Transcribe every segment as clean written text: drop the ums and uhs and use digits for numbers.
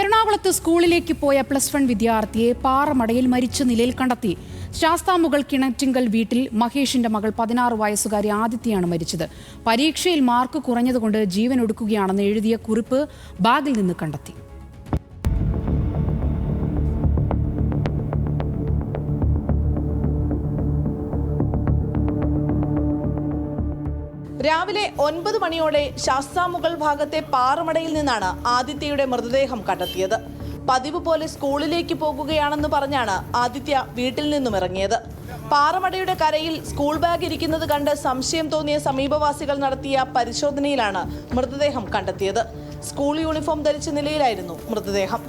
എറണാകുളത്ത് സ്കൂളിലേക്ക് പോയ +1 വിദ്യാർത്ഥിയെ പാറമടയിൽ മരിച്ച നിലയിൽ കണ്ടെത്തി. ശാസ്താമുകൾ കിണറ്റിങ്കൽ വീട്ടിൽ മഹേഷിന്റെ മകൾ 16 വയസ്സുകാരി ആദിത്യയാണ് മരിച്ചത്. പരീക്ഷയിൽ മാർക്ക് കുറഞ്ഞതുകൊണ്ട് ജീവൻ ഒടുക്കുകയാണെന്ന് എഴുതിയ കുറിപ്പ് ബാഗിൽ നിന്ന് കണ്ടെത്തി. രാവിലെ 9 മണിയോടെ ശാസ്താമുകൾ ഭാഗത്തെ പാറമടയിൽ നിന്നാണ് ആദിത്യയുടെ മൃതദേഹം കണ്ടെത്തിയത്. പതിവ് പോലെ സ്കൂളിലേക്ക് പോകുകയാണെന്ന് പറഞ്ഞാണ് ആദിത്യ വീട്ടിൽ നിന്നും ഇറങ്ങിയത്. പാറമടയുടെ കരയിൽ സ്കൂൾ ബാഗ് ഇരിക്കുന്നത് കണ്ട് സംശയം തോന്നിയ സമീപവാസികൾ നടത്തിയ പരിശോധനയിലാണ് മൃതദേഹം കണ്ടെത്തിയത്. സ്കൂൾ യൂണിഫോം ധരിച്ച നിലയിലായിരുന്നു മൃതദേഹം.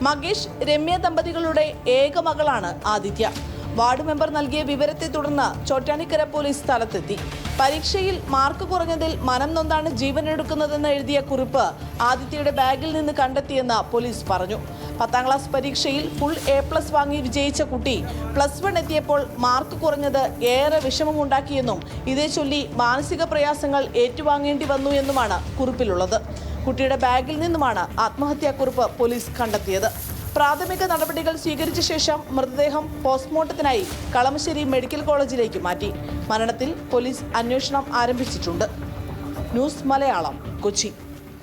മഹേഷ്, രമ്യ ദമ്പതികളുടെ ഏക മകളാണ് ആദിത്യ. വാർഡ് മെമ്പർ നൽകിയ വിവരത്തെ തുടർന്ന് ചോറ്റാനിക്കര പോലീസ് സ്ഥലത്തെത്തി. പരീക്ഷയിൽ മാർക്ക് കുറഞ്ഞതിൽ മനം നൊന്താണ് ജീവനെടുക്കുന്നതെന്ന് എഴുതിയ കുറിപ്പ് ആദിത്യയുടെ ബാഗിൽ നിന്ന് കണ്ടെത്തിയെന്ന് പോലീസ് പറഞ്ഞു. 10ാം ക്ലാസ് പരീക്ഷയിൽ ഫുൾ A+ വാങ്ങി വിജയിച്ച കുട്ടി +1 എത്തിയപ്പോൾ മാർക്ക് കുറഞ്ഞത് ഏറെ വിഷമമുണ്ടാക്കിയെന്നും ഇതേ ചൊല്ലി മാനസിക പ്രയാസങ്ങൾ ഏറ്റുവാങ്ങേണ്ടി വന്നു എന്നുമാണ് കുറിപ്പിലുള്ളത്. കുട്ടിയുടെ ബാഗിൽ നിന്നുമാണ് ആത്മഹത്യാക്കുറിപ്പ് പോലീസ് കണ്ടെത്തിയത്. പ്രാഥമിക നടപടികൾ സ്വീകരിച്ച ശേഷം മൃതദേഹം പോസ്റ്റ്മോർട്ടത്തിനായി കളമശ്ശേരി മെഡിക്കൽ കോളേജിലേക്ക് മാറ്റി. മരണത്തിൽ പോലീസ് അന്വേഷണം ആരംഭിച്ചിട്ടുണ്ട്. ന്യൂസ് മലയാളം, കൊച്ചി.